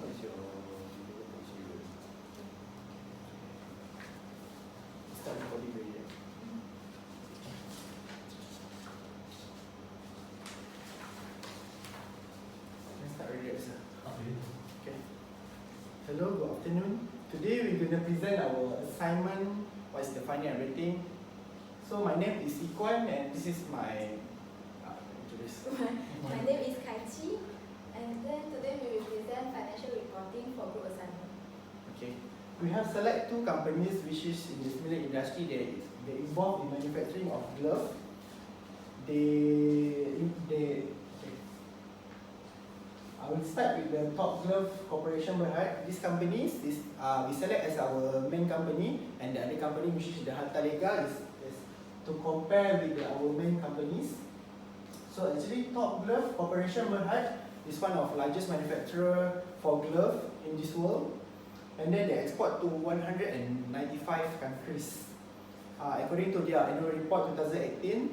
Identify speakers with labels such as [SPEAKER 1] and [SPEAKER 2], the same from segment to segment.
[SPEAKER 1] is your start recording already? Let's start already, sir. Okay. Hello, good afternoon. Today we're going to present our assignment, what is the finding and rating. So my name is Ikuan and this is my introduce.
[SPEAKER 2] My name is Kai Chi, and then today we will present financial reporting for group assignment.
[SPEAKER 1] Okay. We have select two companies which is in the similar industry. They involved in manufacturing of glove. Okay. I will start with the Top Glove Corporation Berhad. This company is we select as our main company, and the other company which is the Harta Lega is to compare with our main companies. So actually Top Glove Corporation Berhad is one of largest manufacturer for glove in this world, and then they export to 195 countries. According to their annual report 2018,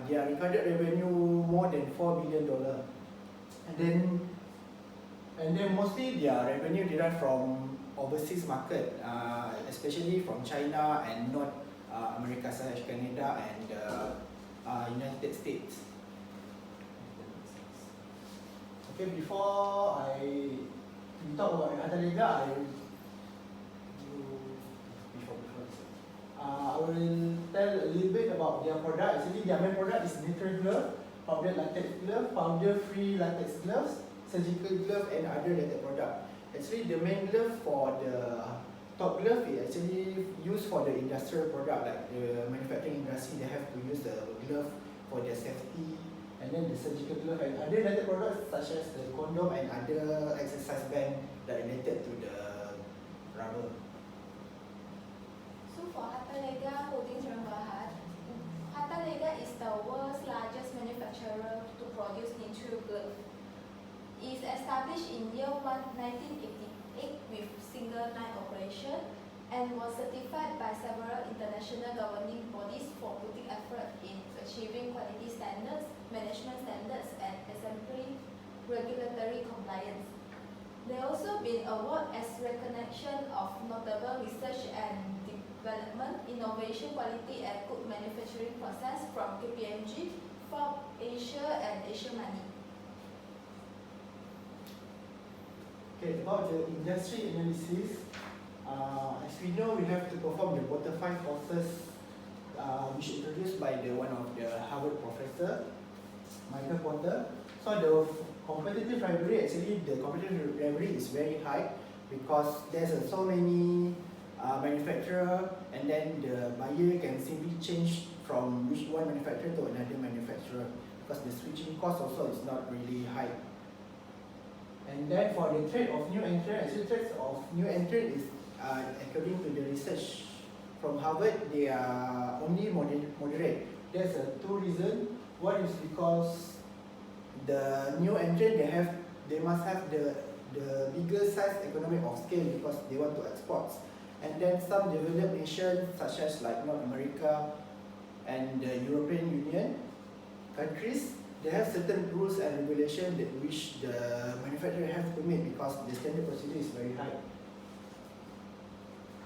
[SPEAKER 1] their recorded revenue more than $4 billion. And then mostly their revenue derived from overseas market, especially from China and North America such as Canada and United States. Okay, before we talk about Harta Lega, I will tell a little bit about their product. Actually, their main product is natural glove, powder latex glove, powder-free latex gloves, surgical glove, and other related product. Actually, the main glove for the Top Glove is actually used for the industrial product, like the manufacturing industry. They have to use the glove for their safety, and then the surgical glove and other related products such as the condom and other exercise band that related to the rubber.
[SPEAKER 2] So for Harta Lega Holdings Berhad, Harta Lega is the world's largest manufacturer to produce natural glove. It is established in year 1988 with single line operation and was certified by several international governing bodies for putting effort in achieving quality standards, management standards, and exemplary regulatory compliance. They also been awarded as recognition of notable research and development, innovation, quality, and good manufacturing process from KPMG, Forbes Asia, and Asia Money.
[SPEAKER 1] Okay, about the industry analysis, as we know, we have to perform the Porter 5 courses, which is introduced by one of the Harvard professor, Michael Porter. So the competitive rivalry, actually the competitive rivalry is very high because there's so many manufacturer, and then the buyer can simply change from which one manufacturer to another manufacturer because the switching cost also is not really high. And then for the trade of new entrant, actually trades of new entrant is according to the research from Harvard, they are only moderate. There's two reasons. One is because the new entrant they must have the bigger size economic of scale because they want to export. And then some developed nations such as like North America and the European Union countries, they have certain rules and regulations that which the manufacturer have to meet because the standard procedure is very high.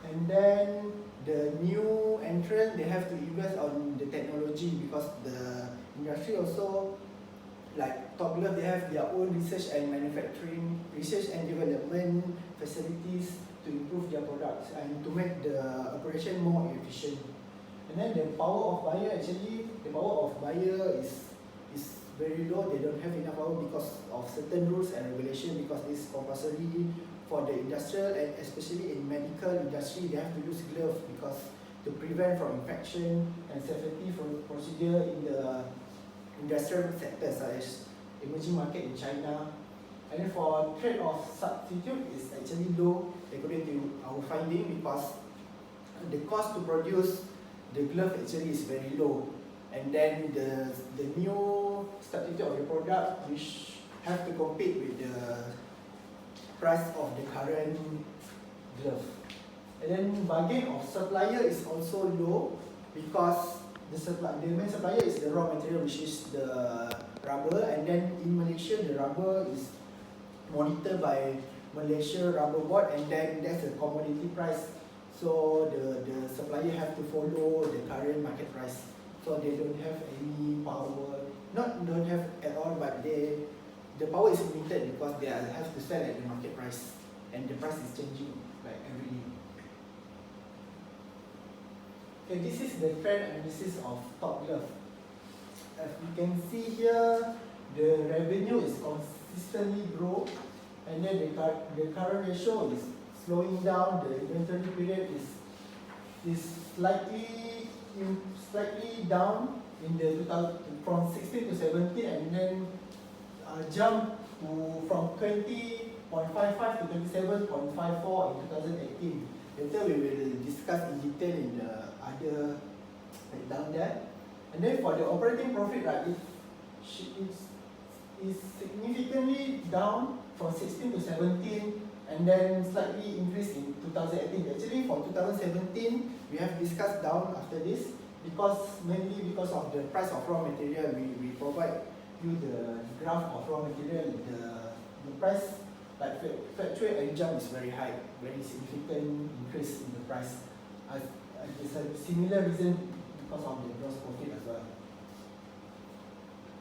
[SPEAKER 1] And then the new entrant, they have to invest on the technology because the industry also, like Top Glove, they have their own research and development facilities to improve their products and to make the operation more efficient. And then the power of buyer, actually the power of buyer is very low. They don't have enough power because of certain rules and regulations, because it's compulsory for the industrial and especially in medical industry, they have to use gloves because to prevent from infection and safety from procedure in the industrial sector such as emerging market in China. And then for trade of substitute is actually low according to our finding because the cost to produce the glove actually is very low. And then the new substitute of the product which have to compete with the price of the current glove. And then bargain of supplier is also low because the main supplier is the raw material, which is the rubber, and then in Malaysia the rubber is monitored by Malaysia rubber board, and then that's a commodity price. So the supplier have to follow the current market price. So they don't have any power, not don't have at all, but the power is limited because they have to sell at the market price, and the price is changing like every day. Okay, this is the trend analysis of Top Glove. As we can see here, the revenue is consistently grow, and then the current ratio is slowing down. The inventory period is slightly down in the 2000, from 16 to 17, and then jump to from 20.55 to 27.54 in 2018. Later we will discuss in detail in the other down there. And then for the operating profit, right, it is significantly down from 16 to 17, and then slightly increased in 2018. Actually, for 2017, we have discussed down after this mainly because of the price of raw material. We provide you the graph of raw material. The price, like fluctuate and jump, is very high, very significant increase in the price. It's a similar reason because of the gross profit as well.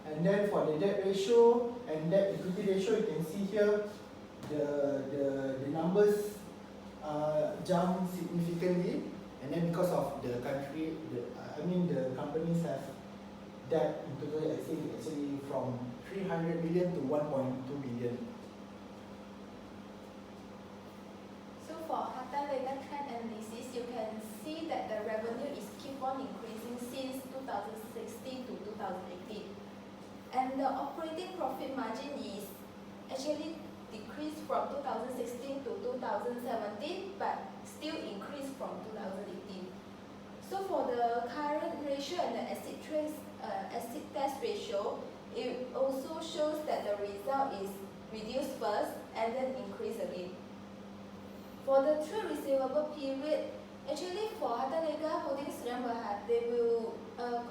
[SPEAKER 1] And then for the debt ratio and debt equity ratio, you can see here the numbers jump significantly, and then because of the country, the companies have debt in total actually from 300 million to 1.2 billion.
[SPEAKER 2] So for Harta Lega trend analysis, you can see that the revenue is keep on increasing since 2016 to 2018. And the operating profit margin is actually decreased from 2016 to 2017, but still increased from 2018. So for the current ratio and the acid test ratio, it also shows that the result is reduced first and then increase again. For the trade receivable period, actually for Harta Lega Holdings Sdn Bhd, they will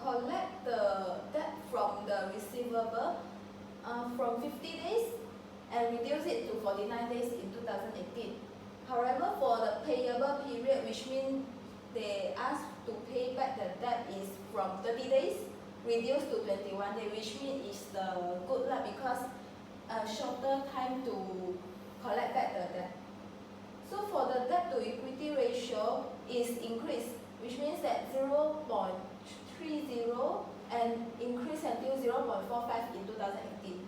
[SPEAKER 2] collect the debt from the receivable from 50 days and reduce it to 49 days in 2018. However, for the payable period, which means they ask to pay back the debt, is from 30 days reduced to 21 days, which means it's the good luck because shorter time to collect back the debt. So for the debt to equity ratio is increased, which means that 0.30 and increase until 0.45 in 2018.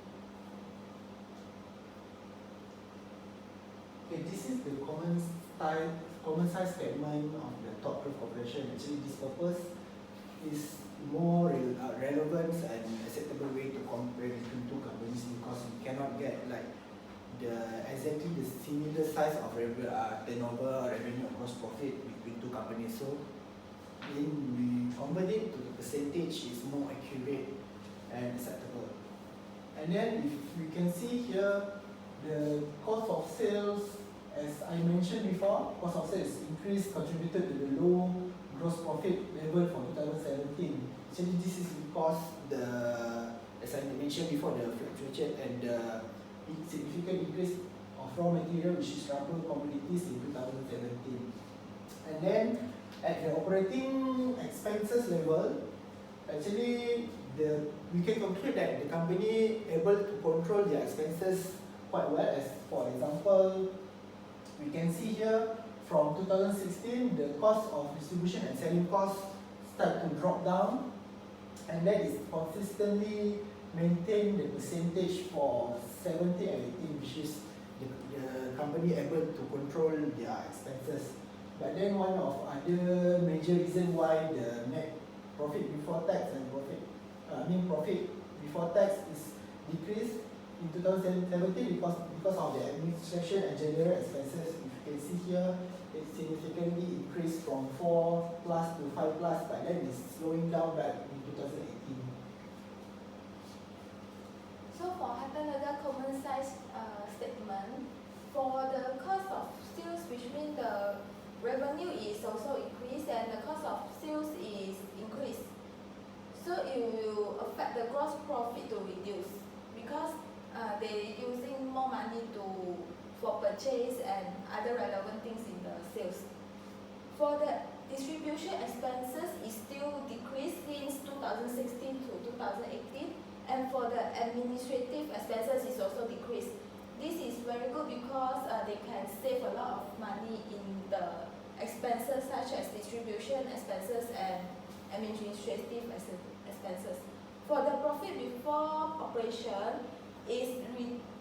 [SPEAKER 1] Okay, this is the common size segment of the Top Glove Corporation. Actually, this purpose is more relevant and acceptable way to compare between two companies, because we cannot get like exactly the similar size of turnover, revenue, or gross profit between two companies. So when we convert it to the percentage, is more accurate and acceptable. And then if we can see here, the cost of sales, as I mentioned before, cost of sales increase contributed to the low gross profit level for 2017. Actually, this is because as I mentioned before, the fluctuation and the significant increase of raw material, which is rubber commodities, in 2017. And then at the operating expenses level, actually we can conclude that the company able to control their expenses quite well. As for example, we can see here from 2016, the cost of distribution and selling costs start to drop down, and that is consistently maintain the percentage for 17 and 18, which is the company able to control their expenses. But then one of other major reason why the net profit before tax and profit before tax is decreased in 2017 because of the administration and general expenses. If you can see here, it significantly increased from 4 plus to 5 plus, but then it's slowing down back in 2018.
[SPEAKER 2] So for Harta Lega common size statement, for the cost of sales, which means the revenue is also increased and the cost of sales is increased. So it will affect the gross profit to reduce because they using more money for per purchase and other relevant things in the sales. For the distribution expenses is still decreased since 2016 to 2018, and for the administrative expenses is also decreased. This is very good because they can save a lot of money in the expenses such as distribution expenses and administrative expenses. For the profit before operation is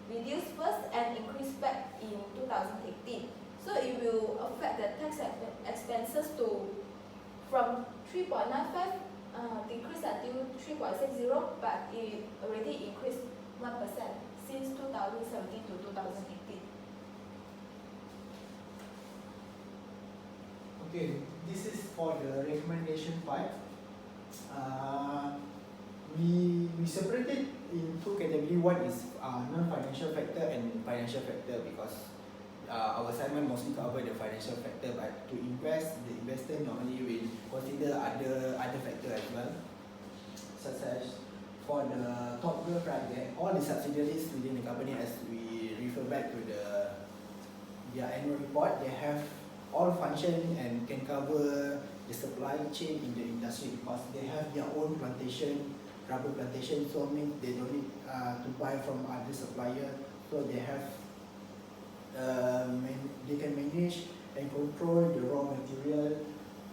[SPEAKER 2] reduced first and increased back in 2018. So it will affect the tax expenses to from 3.95 decrease until 3.60, but it already increased 1% since 2017 to 2018.
[SPEAKER 1] Okay, this is for the recommendation part. We separated into category. One is non-financial factor and financial factor because our assignment mostly cover the financial factor, but to invest, the investor normally will consider other factor as well, such as for the Top Glove project, all the subsidiaries within the company, as we refer back to their annual report, they have all function and can cover the supply chain in the industry because they have their own plantation, rubber plantation, so means they don't need to buy from other supplier, so they have they can manage and control the raw material,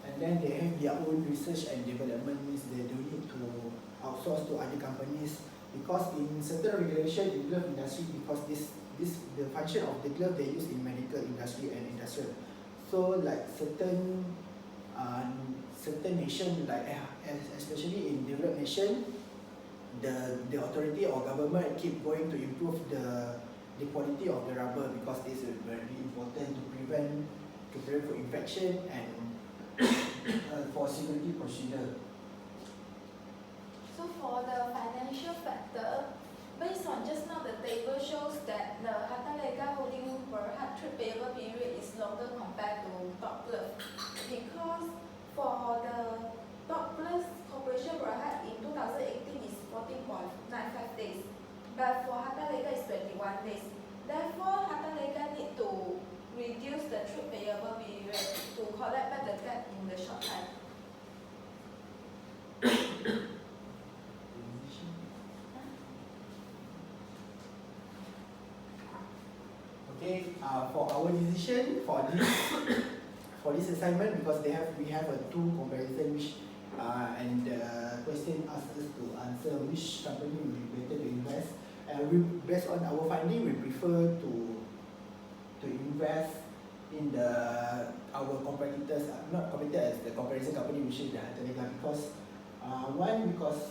[SPEAKER 1] and then they have their own research and development, means they don't need to outsource to other companies, because in certain regulation in glove industry, because the function of the glove they use in medical industry and industrial, so like certain nation, like especially in developed nation, the authority or government keep going to improve the quality of the rubber, because this is very important to prevent for infection and for security procedure.
[SPEAKER 2] So for the financial factor, based on just now the table shows that the Hartalega Holding Berhad trade payable period is longer compared to Top Glove, because for the Top Glove Corporation Berhad in 2018 is 14.95 days, but for Hartalega is 21 days. Therefore, Hartalega need to reduce the trade payable period to collect back the debt in the short time.
[SPEAKER 1] Okay, for our decision for this assignment, because we have a two comparison which and the question asks us to answer which company will be better to invest, and we, based on our finding, we prefer to invest in our competitors, not competitor as the comparison company, which is the Hartalega, because one, because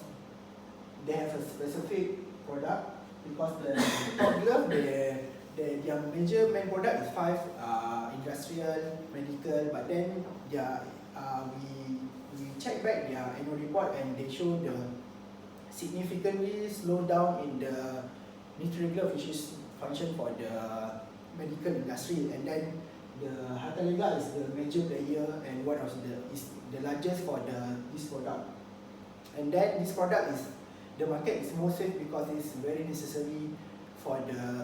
[SPEAKER 1] they have a specific product, because the Top Glove, their major main product is 5 industrial, medical, but then we check back their annual report and they show the significantly slow down in the nitrile glove, which is function for the medical industry, and then the Hartalega is the major player and one of is the largest for this product, and then this product is the market is more safe because it's very necessary for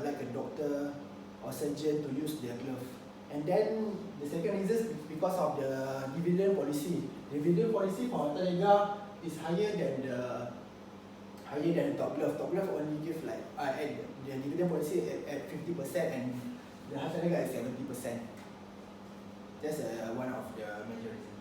[SPEAKER 1] like a doctor or surgeon to use their glove. And then the second reason is because of the dividend policy. The dividend policy for Hartalega is higher than the Top Glove. Top Glove only give like the dividend policy at 50%, and the Hartalega is 70%. That's one of the major reasons.